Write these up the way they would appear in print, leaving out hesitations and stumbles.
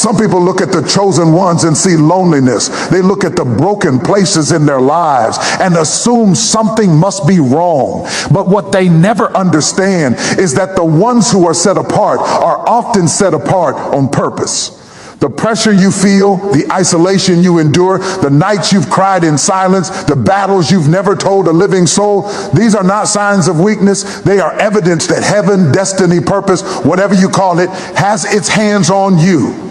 Some people look at the chosen ones and see loneliness. They look at the broken places in their lives and assume something must be wrong. But what they never understand is that the ones who are set apart are often set apart on purpose. The pressure you feel, the isolation you endure, the nights you've cried in silence, the battles you've never told a living soul, these are not signs of weakness. They are evidence that heaven, destiny, purpose, whatever you call it, has its hands on you.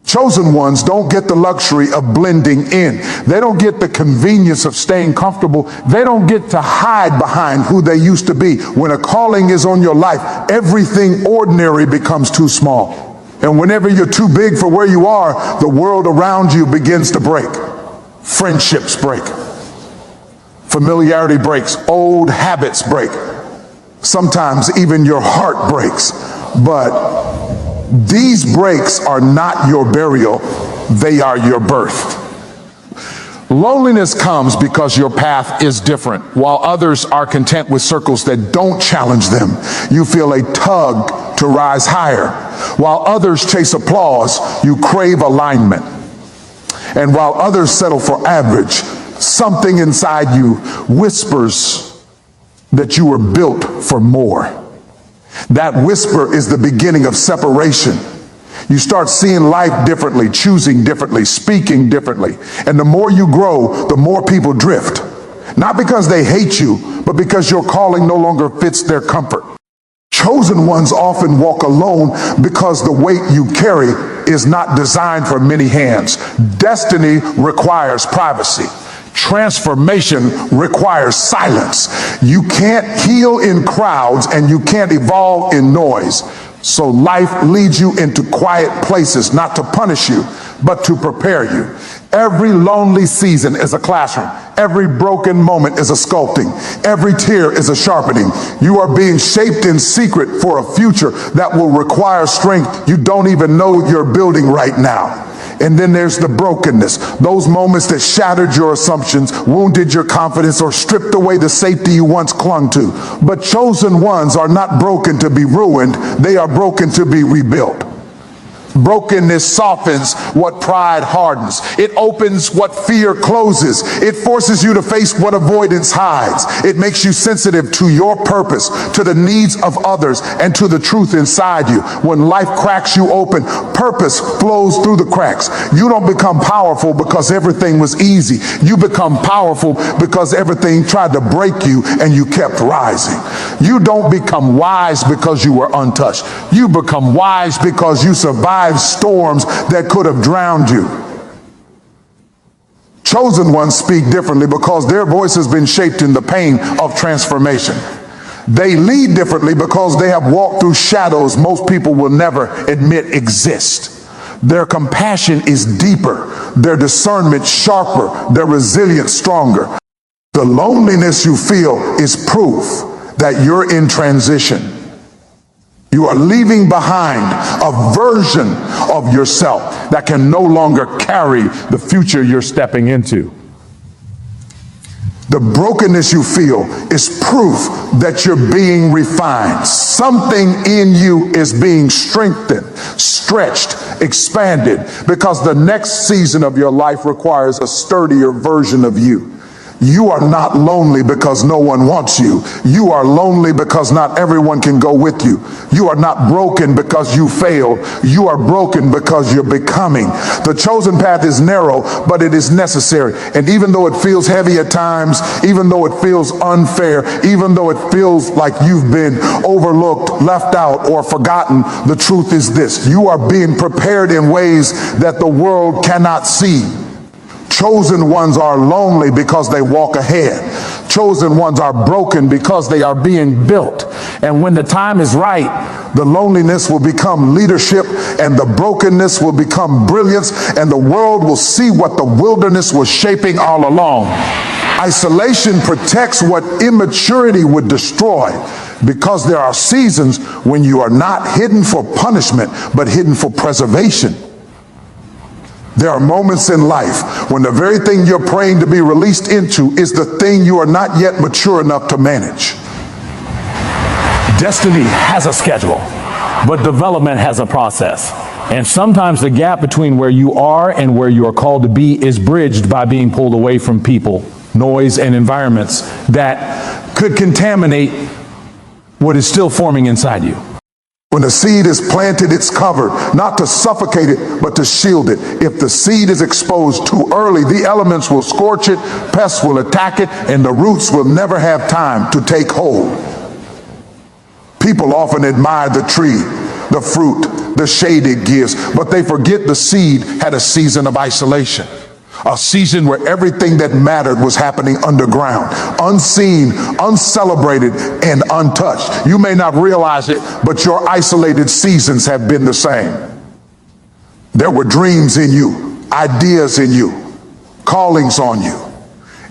Chosen ones don't get the luxury of blending in. They don't get the convenience of staying comfortable. They don't get to hide behind who they used to be. When a calling is on your life, everything ordinary becomes too small. And whenever you're too big for where you are, the world around you begins to break. Friendships break. Familiarity breaks. Old habits break. Sometimes even your heart breaks. But these breaks are not your burial, they are your birth. Loneliness comes because your path is different. While others are content with circles that don't challenge them, you feel a tug to rise higher. While others chase applause, you crave alignment. And while others settle for average, something inside you whispers that you were built for more. That whisper is the beginning of separation. You start seeing life differently, choosing differently, speaking differently. And the more you grow, the more people drift. Not because they hate you, but because your calling no longer fits their comfort. Chosen ones often walk alone because the weight you carry is not designed for many hands. Destiny requires privacy. Transformation requires silence. You can't heal in crowds and you can't evolve in noise. So life leads you into quiet places, not to punish you, but to prepare you. Every lonely season is a classroom. Every broken moment is a sculpting. Every tear is a sharpening. You are being shaped in secret for a future that will require strength you don't even know you're building right now. And then there's the brokenness, those moments that shattered your assumptions, wounded your confidence, or stripped away the safety you once clung to. But chosen ones are not broken to be ruined, they are broken to be rebuilt. Brokenness softens what pride hardens. It opens what fear closes. It forces you to face what avoidance hides. It makes you sensitive to your purpose, to the needs of others, and to the truth inside you. When life cracks you open, purpose flows through the cracks. You don't become powerful because everything was easy. You become powerful because everything tried to break you and you kept rising. You don't become wise because you were untouched. You become wise because you survived storms that could have drowned you. Chosen ones speak differently because their voice has been shaped in the pain of transformation. They lead differently because they have walked through shadows most people will never admit exist. Their compassion is deeper, their discernment sharper, their resilience stronger. The loneliness you feel is proof that you're in transition. You are leaving behind a version of yourself that can no longer carry the future you're stepping into. The brokenness you feel is proof that you're being refined. Something in you is being strengthened, stretched, expanded, because the next season of your life requires a sturdier version of you. You are not lonely because no one wants you. You are lonely because not everyone can go with you. You are not broken because you failed. You are broken because you're becoming. The chosen path is narrow, but it is necessary. And even though it feels heavy at times, even though it feels unfair, even though it feels like you've been overlooked, left out, or forgotten, the truth is this: you are being prepared in ways that the world cannot see. Chosen ones are lonely because they walk ahead. Chosen ones are broken because they are being built. And when the time is right, the loneliness will become leadership, and the brokenness will become brilliance, and the world will see what the wilderness was shaping all along. Isolation protects what immaturity would destroy, because there are seasons when you are not hidden for punishment, but hidden for preservation. There are moments in life when the very thing you're praying to be released into is the thing you are not yet mature enough to manage. Destiny has a schedule, but development has a process. And sometimes the gap between where you are and where you are called to be is bridged by being pulled away from people, noise, and environments that could contaminate what is still forming inside you. When the seed is planted, it's covered, not to suffocate it, but to shield it. If the seed is exposed too early, the elements will scorch it, pests will attack it, and the roots will never have time to take hold. People often admire the tree, the fruit, the shade it gives, but they forget the seed had a season of isolation. A season where everything that mattered was happening underground, unseen, uncelebrated, and untouched. You may not realize it, but your isolated seasons have been the same. There were dreams in you, ideas in you, callings on you.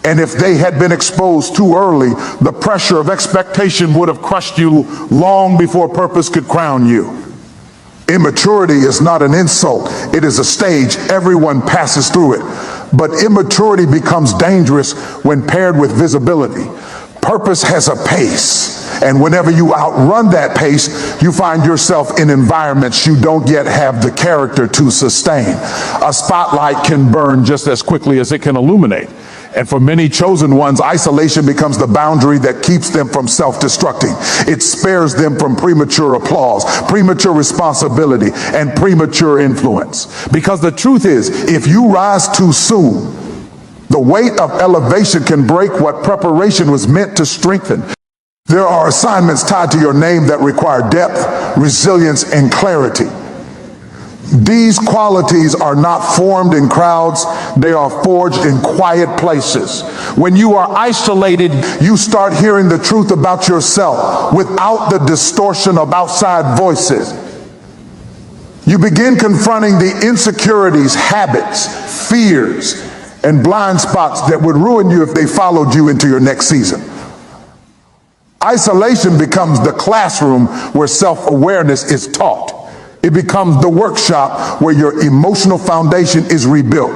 And if they had been exposed too early, the pressure of expectation would have crushed you long before purpose could crown you. Immaturity is not an insult. It is a stage. Everyone passes through it. But immaturity becomes dangerous when paired with visibility. Purpose has a pace. And whenever you outrun that pace, you find yourself in environments you don't yet have the character to sustain. A spotlight can burn just as quickly as it can illuminate. And for many chosen ones, isolation becomes the boundary that keeps them from self-destructing. It spares them from premature applause, premature responsibility, and premature influence. Because the truth is, if you rise too soon, the weight of elevation can break what preparation was meant to strengthen. There are assignments tied to your name that require depth, resilience, and clarity. These qualities are not formed in crowds, they are forged in quiet places. When you are isolated, you start hearing the truth about yourself without the distortion of outside voices. You begin confronting the insecurities, habits, fears, and blind spots that would ruin you if they followed you into your next season. Isolation becomes the classroom where self-awareness is taught. It becomes the workshop where your emotional foundation is rebuilt.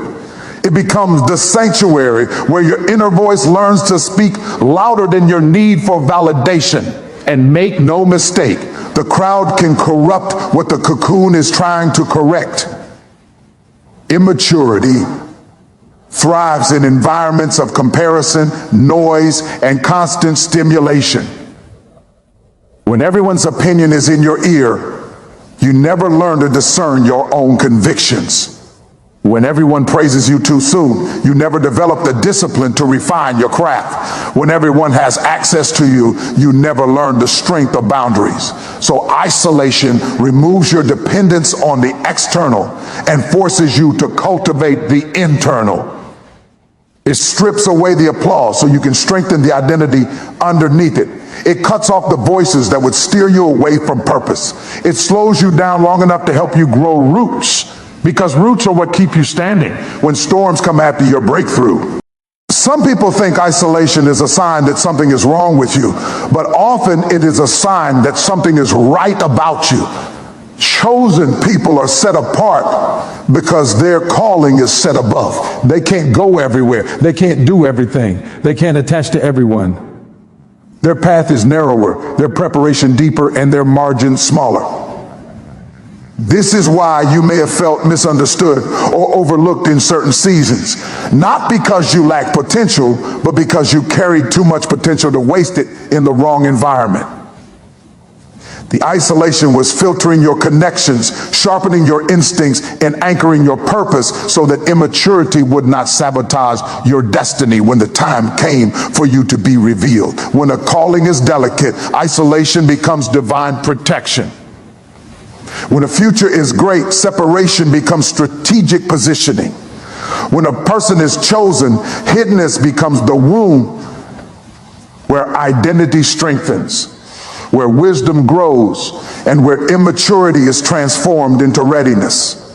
It becomes the sanctuary where your inner voice learns to speak louder than your need for validation. And make no mistake, the crowd can corrupt what the cocoon is trying to correct. Immaturity thrives in environments of comparison, noise, and constant stimulation. When everyone's opinion is in your ear, you never learn to discern your own convictions. When everyone praises you too soon, you never develop the discipline to refine your craft. When everyone has access to you, you never learn the strength of boundaries. So isolation removes your dependence on the external and forces you to cultivate the internal. It strips away the applause so you can strengthen the identity underneath it. It cuts off the voices that would steer you away from purpose. It slows you down long enough to help you grow roots, because roots are what keep you standing when storms come after your breakthrough. Some people think isolation is a sign that something is wrong with you, but often it is a sign that something is right about you. Chosen people are set apart because their calling is set above. They can't go everywhere. They can't do everything. They can't attach to everyone. Their path is narrower, their preparation deeper, and their margin smaller. This is why you may have felt misunderstood or overlooked in certain seasons. Not because you lack potential, but because you carried too much potential to waste it in the wrong environment. The isolation was filtering your connections, sharpening your instincts, and anchoring your purpose so that immaturity would not sabotage your destiny when the time came for you to be revealed. When a calling is delicate, isolation becomes divine protection. When a future is great, separation becomes strategic positioning. When a person is chosen, hiddenness becomes the womb where identity strengthens, where wisdom grows, and where immaturity is transformed into readiness.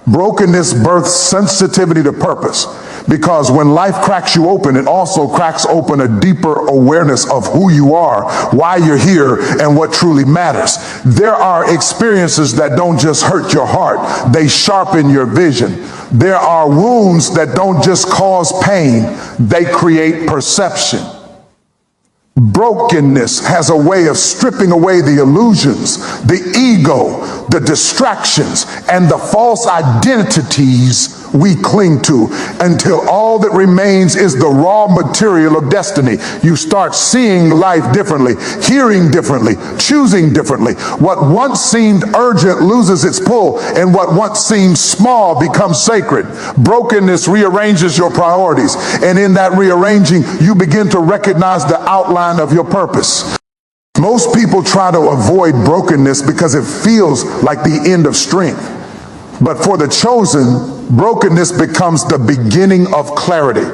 Brokenness births sensitivity to purpose, because when life cracks you open, it also cracks open a deeper awareness of who you are, why you're here, and what truly matters. There are experiences that don't just hurt your heart, they sharpen your vision. There are wounds that don't just cause pain, they create perception. Brokenness has a way of stripping away the illusions, the ego, the distractions, and the false identities we cling to until all that remains is the raw material of destiny. You start seeing life differently, hearing differently, choosing differently. What once seemed urgent loses its pull, and what once seemed small becomes sacred. Brokenness rearranges your priorities, and in that rearranging, you begin to recognize the outline of your purpose. Most people try to avoid brokenness because it feels like the end of strength. But for the chosen, brokenness becomes the beginning of clarity.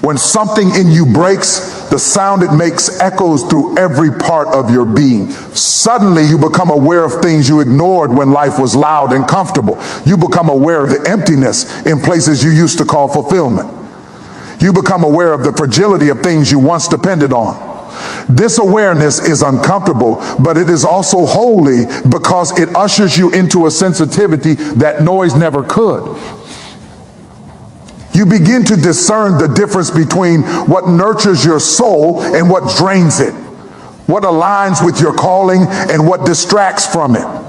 When something in you breaks, the sound it makes echoes through every part of your being. Suddenly you become aware of things you ignored when life was loud and comfortable. You become aware of the emptiness in places you used to call fulfillment. You become aware of the fragility of things you once depended on. This awareness is uncomfortable, but it is also holy because it ushers you into a sensitivity that noise never could. You begin to discern the difference between what nurtures your soul and what drains it, what aligns with your calling and what distracts from it.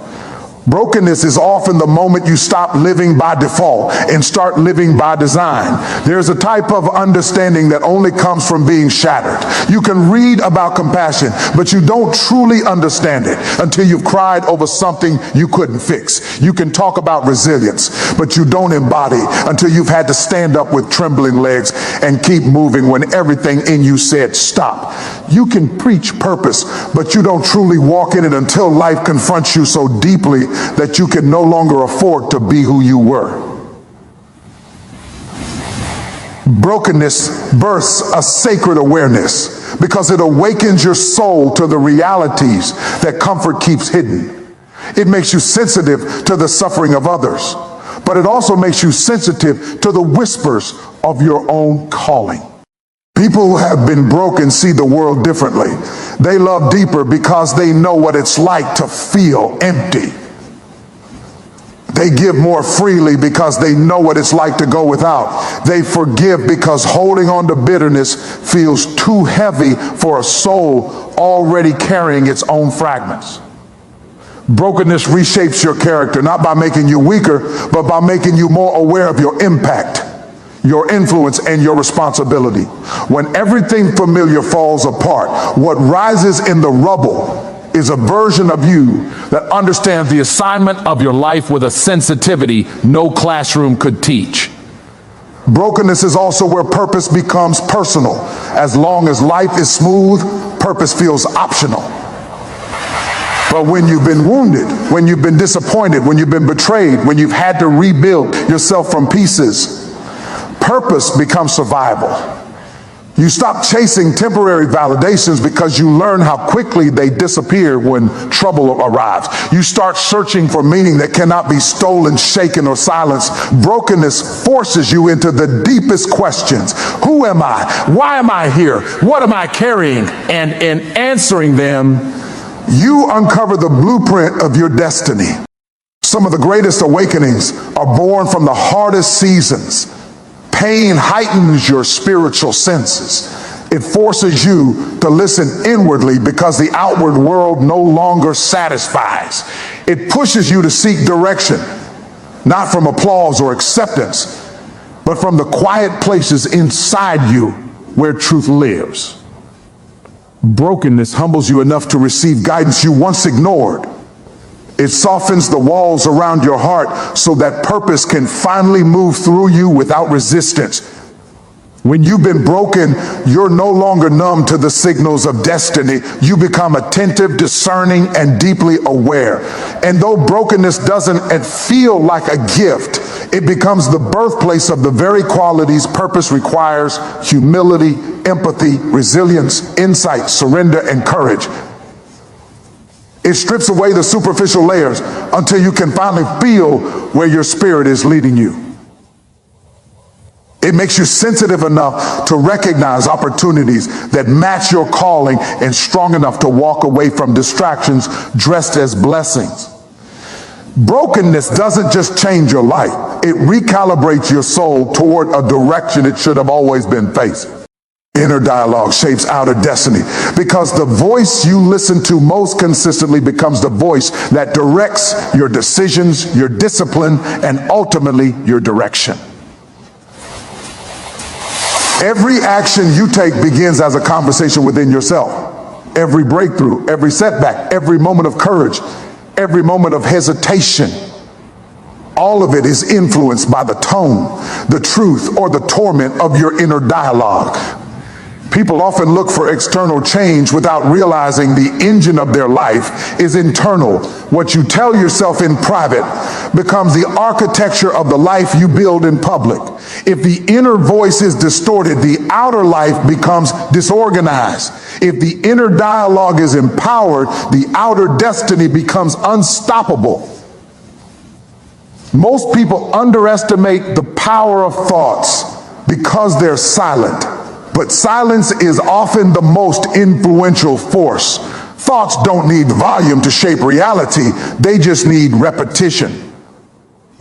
Brokenness is often the moment you stop living by default and start living by design. There's a type of understanding that only comes from being shattered. You can read about compassion, but you don't truly understand it until you've cried over something you couldn't fix. You can talk about resilience, but you don't embody until you've had to stand up with trembling legs and keep moving when everything in you said stop. You can preach purpose, but you don't truly walk in it until life confronts you so deeply that you can no longer afford to be who you were. Brokenness births a sacred awareness because it awakens your soul to the realities that comfort keeps hidden. It makes you sensitive to the suffering of others, but it also makes you sensitive to the whispers of your own calling. People who have been broken see the world differently. They love deeper because they know what it's like to feel empty. They give more freely because they know what it's like to go without. They forgive because holding on to bitterness feels too heavy for a soul already carrying its own fragments. Brokenness reshapes your character, not by making you weaker, but by making you more aware of your impact, your influence, and your responsibility. When everything familiar falls apart, what rises in the rubble is a version of you that understands the assignment of your life with a sensitivity no classroom could teach. Brokenness is also where purpose becomes personal. As long as life is smooth, purpose feels optional. But when you've been wounded, when you've been disappointed, when you've been betrayed, when you've had to rebuild yourself from pieces, purpose becomes survival. You stop chasing temporary validations because you learn how quickly they disappear when trouble arrives. You start searching for meaning that cannot be stolen, shaken, or silenced. Brokenness forces you into the deepest questions. Who am I? Why am I here? What am I carrying? And in answering them, you uncover the blueprint of your destiny. Some of the greatest awakenings are born from the hardest seasons. Pain heightens your spiritual senses. It forces you to listen inwardly because the outward world no longer satisfies. It pushes you to seek direction, not from applause or acceptance, but from the quiet places inside you where truth lives. Brokenness humbles you enough to receive guidance you once ignored. It softens the walls around your heart so that purpose can finally move through you without resistance. When you've been broken, you're no longer numb to the signals of destiny. You become attentive, discerning, and deeply aware. And though brokenness doesn't feel like a gift, it becomes the birthplace of the very qualities purpose requires: humility, empathy, resilience, insight, surrender, and courage. It strips away the superficial layers until you can finally feel where your spirit is leading you. It makes you sensitive enough to recognize opportunities that match your calling and strong enough to walk away from distractions dressed as blessings. Brokenness doesn't just change your life. It recalibrates your soul toward a direction it should have always been facing. Inner dialogue shapes outer destiny because the voice you listen to most consistently becomes the voice that directs your decisions, your discipline, and ultimately your direction. Every action you take begins as a conversation within yourself. Every breakthrough, every setback, every moment of courage, every moment of hesitation, all of it is influenced by the tone, the truth, or the torment of your inner dialogue. People often look for external change without realizing the engine of their life is internal. What you tell yourself in private becomes the architecture of the life you build in public. If the inner voice is distorted, the outer life becomes disorganized. If the inner dialogue is empowered, the outer destiny becomes unstoppable. Most people underestimate the power of thoughts because they're silent. But silence is often the most influential force. Thoughts don't need volume to shape reality. They just need repetition.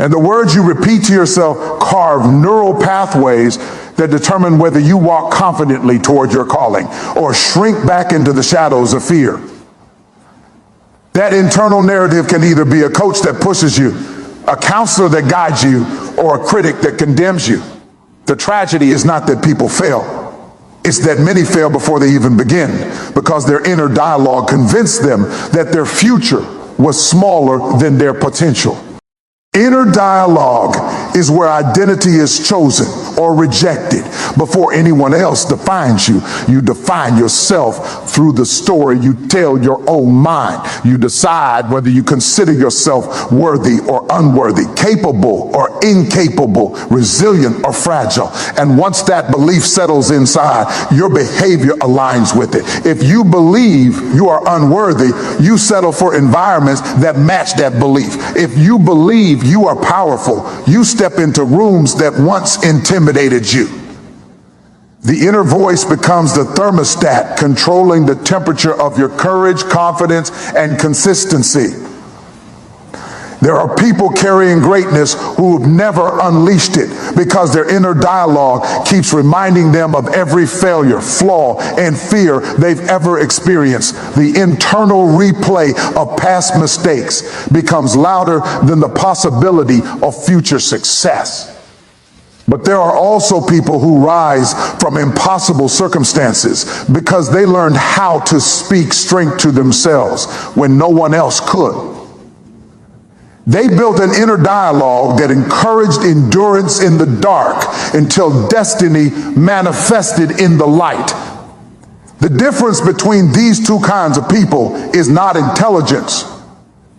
And the words you repeat to yourself carve neural pathways that determine whether you walk confidently toward your calling or shrink back into the shadows of fear. That internal narrative can either be a coach that pushes you, a counselor that guides you, or a critic that condemns you. The tragedy is not that people fail. It's that many fail before they even begin because their inner dialogue convinced them that their future was smaller than their potential. Inner dialogue is where identity is chosen or rejected before anyone else defines you. You define yourself through the story you tell your own mind. You decide whether you consider yourself worthy or unworthy, capable or incapable, resilient or fragile. And once that belief settles inside, your behavior aligns with it. If you believe you are unworthy, you settle for environments that match that belief. If you believe you are powerful, you step into rooms that once intimidated you. The inner voice becomes the thermostat controlling the temperature of your courage, confidence, and consistency. There are people carrying greatness who have never unleashed it because their inner dialogue keeps reminding them of every failure, flaw, and fear they've ever experienced. The internal replay of past mistakes becomes louder than the possibility of future success. But there are also people who rise from impossible circumstances because they learned how to speak strength to themselves when no one else could. They built an inner dialogue that encouraged endurance in the dark until destiny manifested in the light. The difference between these two kinds of people is not intelligence,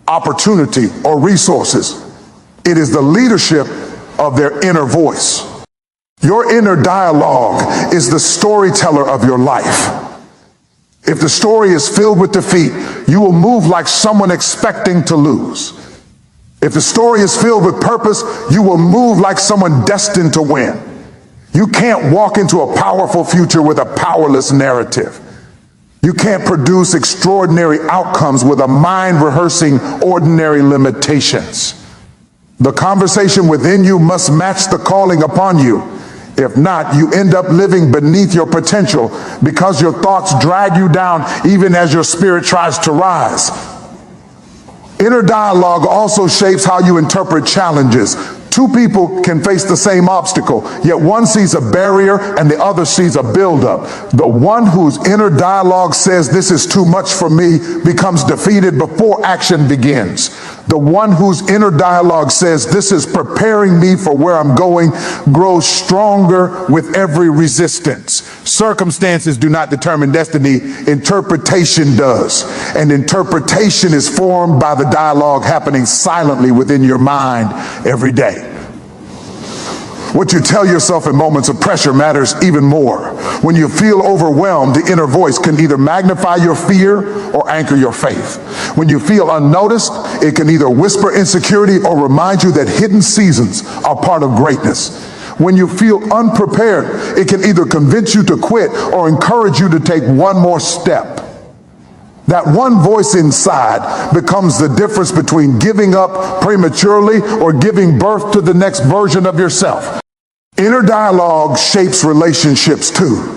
opportunity, or resources. It is the leadership of their inner voice. Your inner dialogue is the storyteller of your life. If the story is filled with defeat, you will move like someone expecting to lose. If the story is filled with purpose, you will move like someone destined to win. You can't walk into a powerful future with a powerless narrative. You can't produce extraordinary outcomes with a mind rehearsing ordinary limitations. The conversation within you must match the calling upon you. If not, you end up living beneath your potential because your thoughts drag you down even as your spirit tries to rise. Inner dialogue also shapes how you interpret challenges. Two people can face the same obstacle, yet one sees a barrier and the other sees a buildup. The one whose inner dialogue says this is too much for me becomes defeated before action begins. The one whose inner dialogue says this is preparing me for where I'm going grows stronger with every resistance. Circumstances do not determine destiny, interpretation does. And interpretation is formed by the dialogue happening silently within your mind every day. What you tell yourself in moments of pressure matters even more. When you feel overwhelmed, the inner voice can either magnify your fear or anchor your faith. When you feel unnoticed, it can either whisper insecurity or remind you that hidden seasons are part of greatness. When you feel unprepared, it can either convince you to quit or encourage you to take one more step. That one voice inside becomes the difference between giving up prematurely or giving birth to the next version of yourself. Inner dialogue shapes relationships too.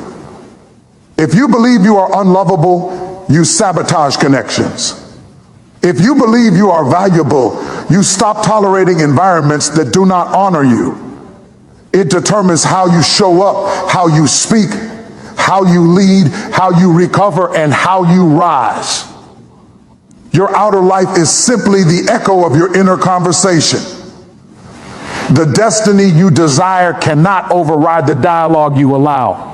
If you believe you are unlovable, you sabotage connections. If you believe you are valuable, you stop tolerating environments that do not honor you. It determines how you show up, how you speak, how you lead, how you recover, and how you rise. Your outer life is simply the echo of your inner conversation. The destiny you desire cannot override the dialogue you allow.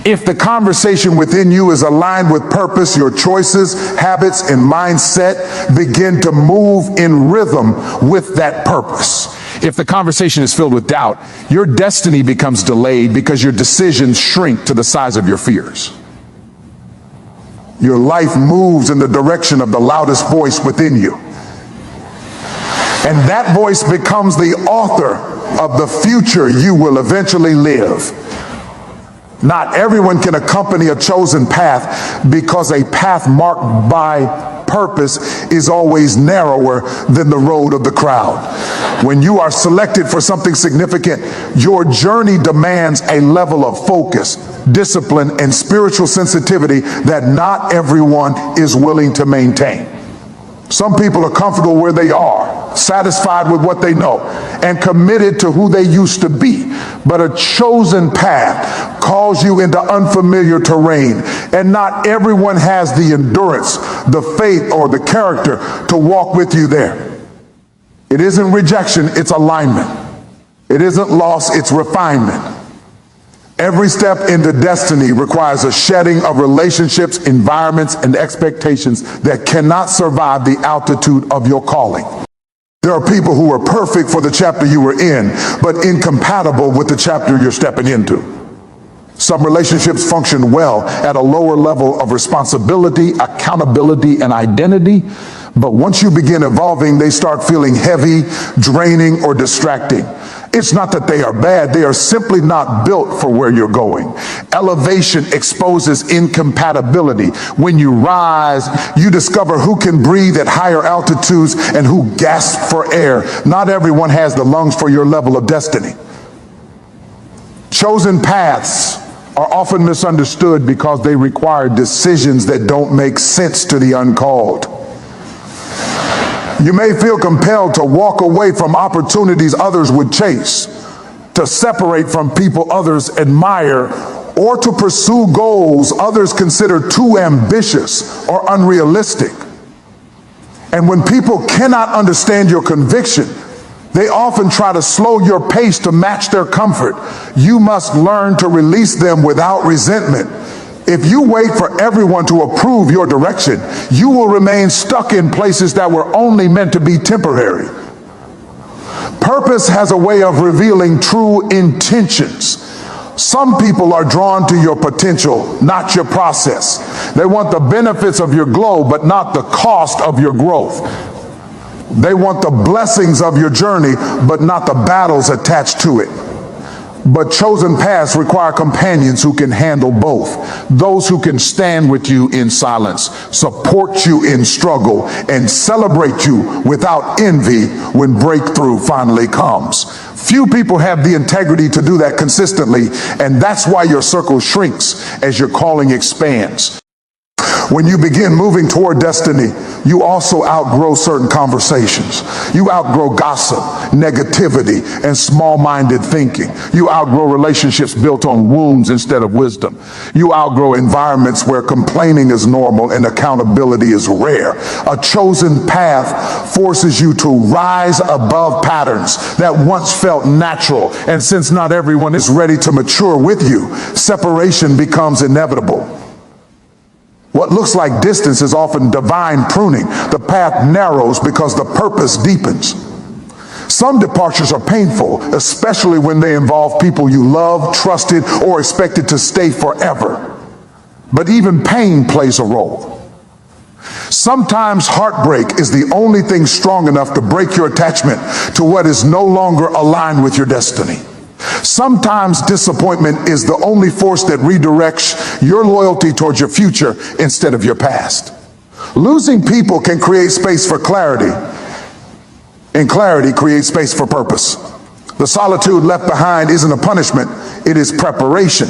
If the conversation within you is aligned with purpose, your choices, habits, and mindset begin to move in rhythm with that purpose. If the conversation is filled with doubt, your destiny becomes delayed because your decisions shrink to the size of your fears. Your life moves in the direction of the loudest voice within you. And that voice becomes the author of the future you will eventually live. Not everyone can accompany a chosen path because a path marked by purpose is always narrower than the road of the crowd. When you are selected for something significant, your journey demands a level of focus, discipline, and spiritual sensitivity that not everyone is willing to maintain. Some people are comfortable where they are, satisfied with what they know, and committed to who they used to be. But a chosen path calls you into unfamiliar terrain, and not everyone has the endurance, the faith, or the character to walk with you there. It isn't rejection, it's alignment. It isn't loss, it's refinement. Every step into destiny requires a shedding of relationships, environments, and expectations that cannot survive the altitude of your calling. There are people who are perfect for the chapter you were in, but incompatible with the chapter you're stepping into. Some relationships function well at a lower level of responsibility, accountability, and identity, but once you begin evolving, they start feeling heavy, draining, or distracting. It's not that they are bad, they are simply not built for where you're going. Elevation exposes incompatibility. When you rise, you discover who can breathe at higher altitudes and who gasps for air. Not everyone has the lungs for your level of destiny. Chosen paths are often misunderstood because they require decisions that don't make sense to the uncalled. You may feel compelled to walk away from opportunities others would chase, to separate from people others admire, or to pursue goals others consider too ambitious or unrealistic. And when people cannot understand your conviction, they often try to slow your pace to match their comfort. You must learn to release them without resentment. If you wait for everyone to approve your direction, you will remain stuck in places that were only meant to be temporary. Purpose has a way of revealing true intentions. Some people are drawn to your potential, not your process. They want the benefits of your glow, but not the cost of your growth. They want the blessings of your journey, but not the battles attached to it. But chosen paths require companions who can handle both. Those who can stand with you in silence, support you in struggle, and celebrate you without envy when breakthrough finally comes. Few people have the integrity to do that consistently, and that's why your circle shrinks as your calling expands. When you begin moving toward destiny, you also outgrow certain conversations. You outgrow gossip, negativity, and small-minded thinking. You outgrow relationships built on wounds instead of wisdom. You outgrow environments where complaining is normal and accountability is rare. A chosen path forces you to rise above patterns that once felt natural. And since not everyone is ready to mature with you, separation becomes inevitable. What looks like distance is often divine pruning. The path narrows because the purpose deepens. Some departures are painful, especially when they involve people you love, trusted, or expected to stay forever. But even pain plays a role. Sometimes heartbreak is the only thing strong enough to break your attachment to what is no longer aligned with your destiny. Sometimes disappointment is the only force that redirects your loyalty towards your future instead of your past. Losing people can create space for clarity, and clarity creates space for purpose. The solitude left behind isn't a punishment, it is preparation.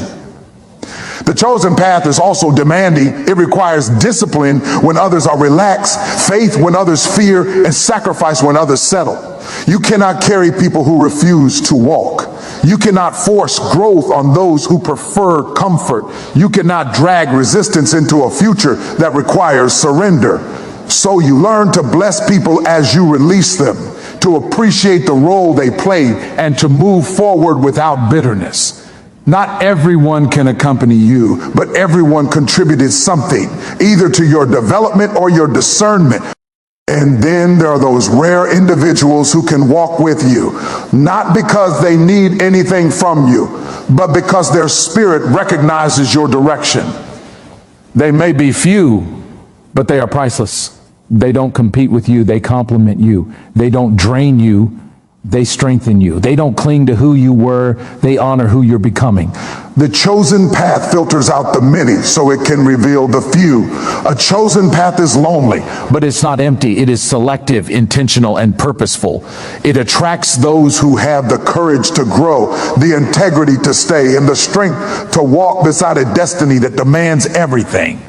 The chosen path is also demanding. It requires discipline when others are relaxed, faith when others fear, and sacrifice when others settle. You cannot carry people who refuse to walk. You cannot force growth on those who prefer comfort. You cannot drag resistance into a future that requires surrender. So you learn to bless people as you release them, to appreciate the role they play, and to move forward without bitterness. Not everyone can accompany you, but everyone contributed something, either to your development or your discernment. And then there are those rare individuals who can walk with you, not because they need anything from you, but because their spirit recognizes your direction. They may be few, but they are priceless. They don't compete with you, they complement you. They don't drain you, they strengthen you. They don't cling to who you were, they honor who you're becoming. The chosen path filters out the many so it can reveal the few. A chosen path is lonely, but it's not empty. It is selective, intentional, and purposeful. It attracts those who have the courage to grow, the integrity to stay, and the strength to walk beside a destiny that demands everything.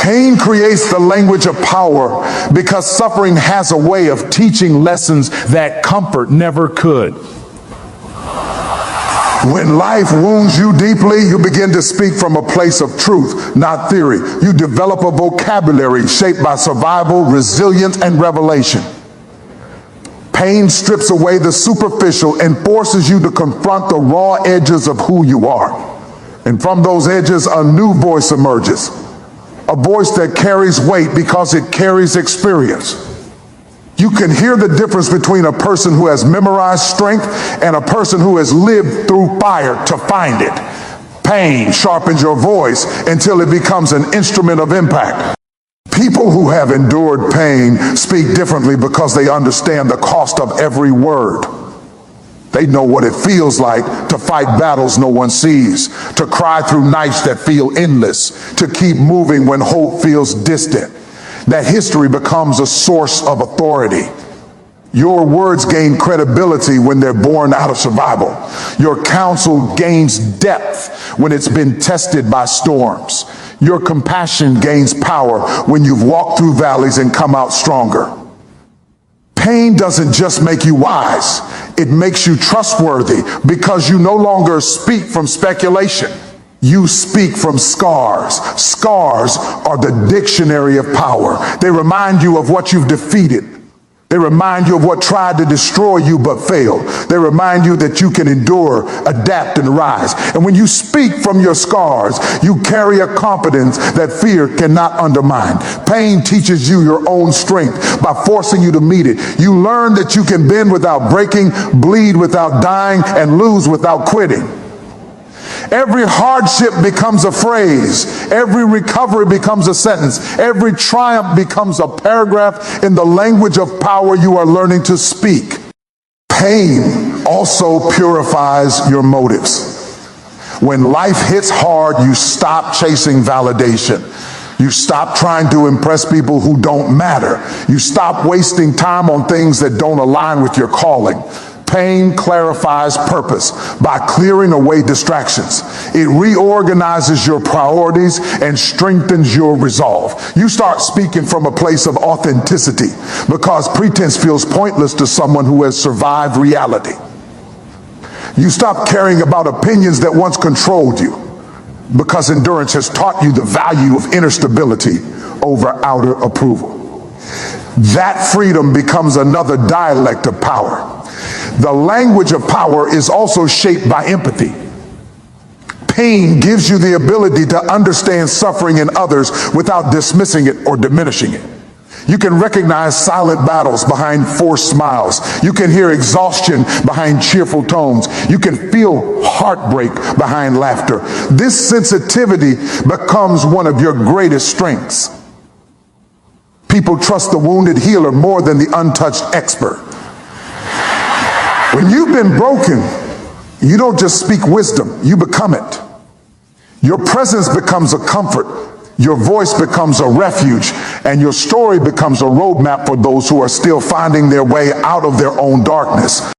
Pain creates the language of power because suffering has a way of teaching lessons that comfort never could. When life wounds you deeply, you begin to speak from a place of truth, not theory. You develop a vocabulary shaped by survival, resilience, and revelation. Pain strips away the superficial and forces you to confront the raw edges of who you are. And from those edges, a new voice emerges. A voice that carries weight because it carries experience. You can hear the difference between a person who has memorized strength and a person who has lived through fire to find it. Pain sharpens your voice until it becomes an instrument of impact. People who have endured pain speak differently because they understand the cost of every word. They know what it feels like to fight battles no one sees, to cry through nights that feel endless, to keep moving when hope feels distant. That history becomes a source of authority. Your words gain credibility when they're born out of survival. Your counsel gains depth when it's been tested by storms. Your compassion gains power when you've walked through valleys and come out stronger. Pain doesn't just make you wise, it makes you trustworthy because you no longer speak from speculation. You speak from scars. Scars are the dictionary of power. They remind you of what you've defeated. They remind you of what tried to destroy you but failed. They remind you that you can endure, adapt, and rise. And when you speak from your scars, you carry a confidence that fear cannot undermine. Pain teaches you your own strength by forcing you to meet it. You learn that you can bend without breaking, bleed without dying, and lose without quitting. Every hardship becomes a phrase. Every recovery becomes a sentence. Every triumph becomes a paragraph in the language of power you are learning to speak. Pain also purifies your motives. When life hits hard, you stop chasing validation. You stop trying to impress people who don't matter. You stop wasting time on things that don't align with your calling. Pain clarifies purpose by clearing away distractions. It reorganizes your priorities and strengthens your resolve. You start speaking from a place of authenticity because pretense feels pointless to someone who has survived reality. You stop caring about opinions that once controlled you because endurance has taught you the value of inner stability over outer approval. That freedom becomes another dialect of power. The language of power is also shaped by empathy. Pain gives you the ability to understand suffering in others without dismissing it or diminishing it. You can recognize silent battles behind forced smiles. You can hear exhaustion behind cheerful tones. You can feel heartbreak behind laughter. This sensitivity becomes one of your greatest strengths. People trust the wounded healer more than the untouched expert. When you've been broken, you don't just speak wisdom, you become it. Your presence becomes a comfort, your voice becomes a refuge, and your story becomes a roadmap for those who are still finding their way out of their own darkness.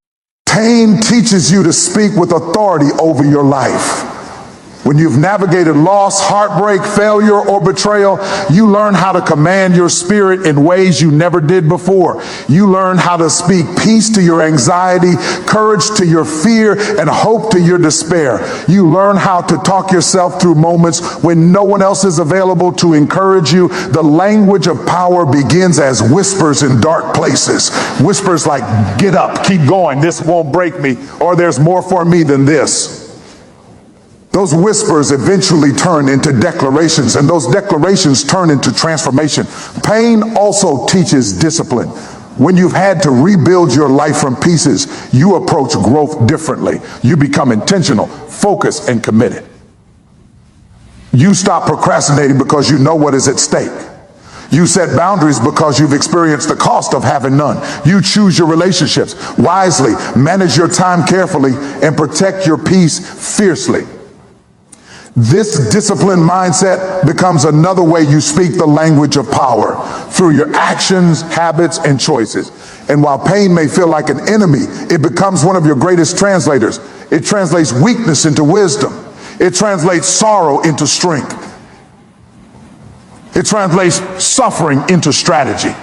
Pain teaches you to speak with authority over your life. When you've navigated loss, heartbreak, failure, or betrayal, you learn how to command your spirit in ways you never did before. You learn how to speak peace to your anxiety, courage to your fear, and hope to your despair. You learn how to talk yourself through moments when no one else is available to encourage you. The language of power begins as whispers in dark places. Whispers like, get up, keep going, this won't break me, or there's more for me than this. Those whispers eventually turn into declarations, and those declarations turn into transformation. Pain also teaches discipline. When you've had to rebuild your life from pieces, you approach growth differently. You become intentional, focused, and committed. You stop procrastinating because you know what is at stake. You set boundaries because you've experienced the cost of having none. You choose your relationships wisely, manage your time carefully, and protect your peace fiercely. This disciplined mindset becomes another way you speak the language of power through your actions, habits, and choices. And while pain may feel like an enemy, it becomes one of your greatest translators. It translates weakness into wisdom. It translates sorrow into strength. It translates suffering into strategy.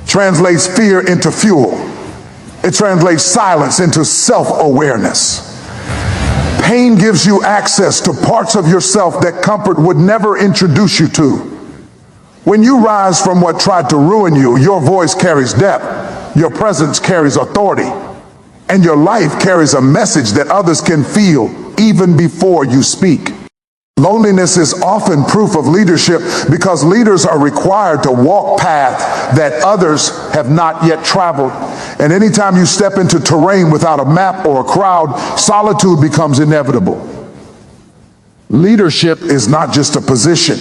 Translates fear into fuel. It translates silence into self-awareness. Pain gives you access to parts of yourself that comfort would never introduce you to. When you rise from what tried to ruin you, your voice carries depth, your presence carries authority, and your life carries a message that others can feel even before you speak. Loneliness is often proof of leadership because leaders are required to walk paths that others have not yet traveled. And anytime you step into terrain without a map or a crowd, solitude becomes inevitable. Leadership is not just a position.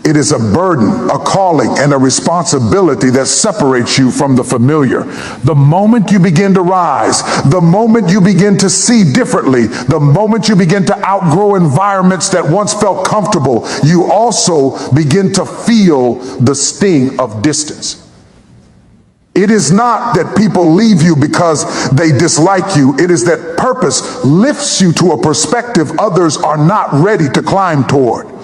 It is a burden, a calling, and a responsibility that separates you from the familiar. The moment you begin to rise, the moment you begin to see differently, the moment you begin to outgrow environments that once felt comfortable, you also begin to feel the sting of distance. It is not that people leave you because they dislike you. It is that purpose lifts you to a perspective others are not ready to climb toward.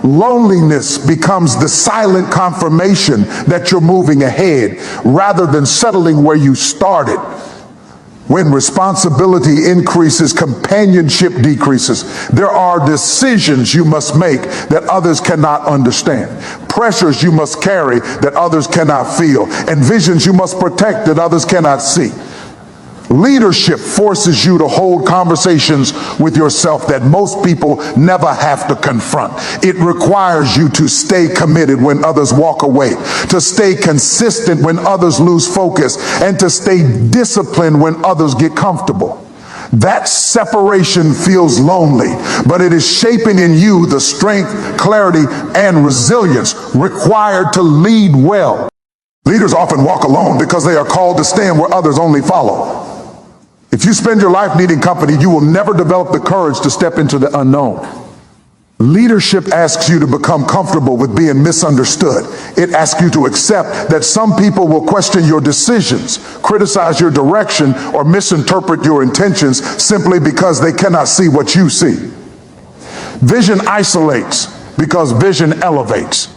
Loneliness becomes the silent confirmation that you're moving ahead rather than settling where you started. When responsibility increases, companionship decreases. There are decisions you must make that others cannot understand. Pressures you must carry that others cannot feel. And visions you must protect that others cannot see. Leadership forces you to hold conversations with yourself that most people never have to confront. It requires you to stay committed when others walk away, to stay consistent when others lose focus, and to stay disciplined when others get comfortable. That separation feels lonely, but it is shaping in you the strength, clarity, and resilience required to lead well. Leaders often walk alone because they are called to stand where others only follow. If you spend your life needing company, you will never develop the courage to step into the unknown. Leadership asks you to become comfortable with being misunderstood. It asks you to accept that some people will question your decisions, criticize your direction, or misinterpret your intentions simply because they cannot see what you see. Vision isolates because vision elevates.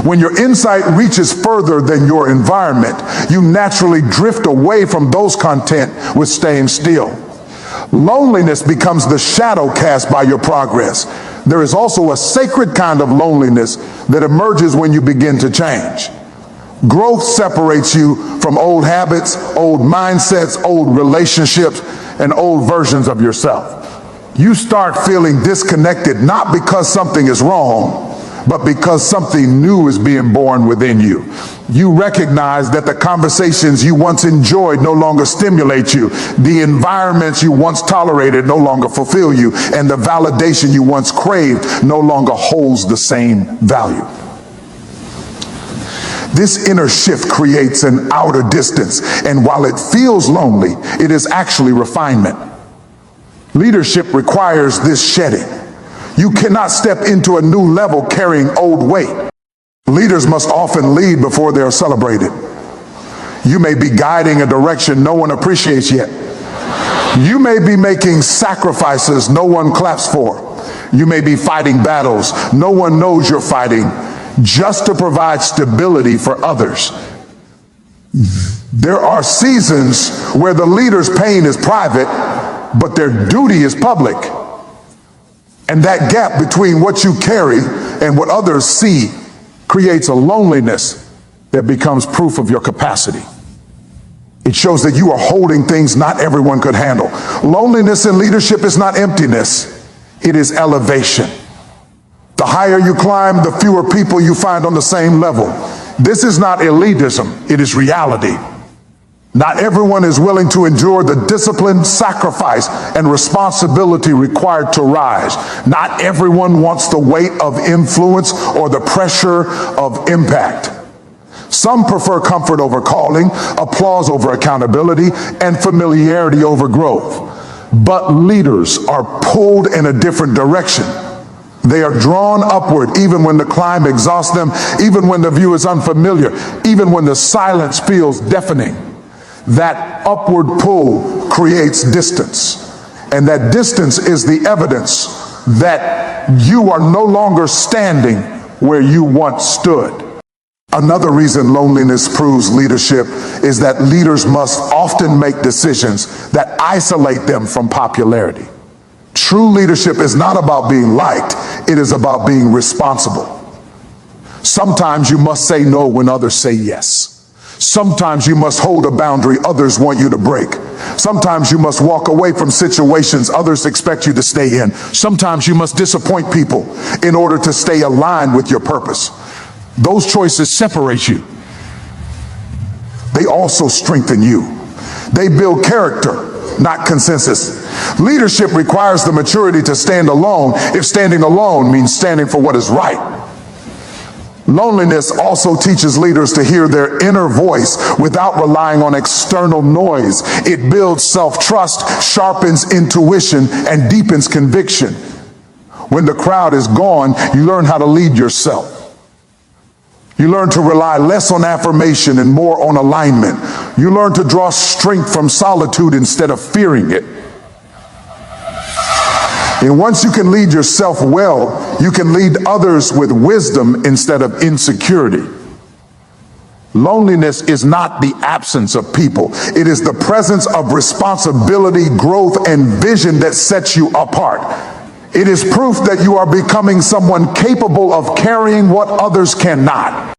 When your insight reaches further than your environment, you naturally drift away from those content with staying still. Loneliness becomes the shadow cast by your progress. There is also a sacred kind of loneliness that emerges when you begin to change. Growth separates you from old habits, old mindsets, old relationships, and old versions of yourself. You start feeling disconnected not because something is wrong, but because something new is being born within you. You recognize that the conversations you once enjoyed no longer stimulate you. The environments you once tolerated no longer fulfill you. And the validation you once craved no longer holds the same value. This inner shift creates an outer distance. And while it feels lonely, it is actually refinement. Leadership requires this shedding. You cannot step into a new level carrying old weight. Leaders must often lead before they are celebrated. You may be guiding a direction no one appreciates yet. You may be making sacrifices no one claps for. You may be fighting battles no one knows you're fighting, just to provide stability for others. There are seasons where the leader's pain is private, but their duty is public. And that gap between what you carry and what others see creates a loneliness that becomes proof of your capacity. It shows that you are holding things not everyone could handle. Loneliness in leadership is not emptiness, it is elevation. The higher you climb, the fewer people you find on the same level. This is not elitism, it is reality. Not everyone is willing to endure the discipline, sacrifice, and responsibility required to rise. Not everyone wants the weight of influence or the pressure of impact. Some prefer comfort over calling, applause over accountability, and familiarity over growth. But leaders are pulled in a different direction. They are drawn upward even when the climb exhausts them, even when the view is unfamiliar, even when the silence feels deafening. That upward pull creates distance. And that distance is the evidence that you are no longer standing where you once stood. Another reason loneliness proves leadership is that leaders must often make decisions that isolate them from popularity. True leadership is not about being liked, it is about being responsible. Sometimes you must say no when others say yes. Sometimes you must hold a boundary others want you to break. Sometimes you must walk away from situations others expect you to stay in. Sometimes you must disappoint people in order to stay aligned with your purpose. Those choices separate you. They also strengthen you. They build character, not consensus. Leadership requires the maturity to stand alone if standing alone means standing for what is right. Loneliness also teaches leaders to hear their inner voice without relying on external noise. It builds self-trust, sharpens intuition, and deepens conviction. When the crowd is gone, you learn how to lead yourself. You learn to rely less on affirmation and more on alignment. You learn to draw strength from solitude instead of fearing it. And once you can lead yourself well, you can lead others with wisdom instead of insecurity. Loneliness is not the absence of people. It is the presence of responsibility, growth, and vision that sets you apart. It is proof that you are becoming someone capable of carrying what others cannot.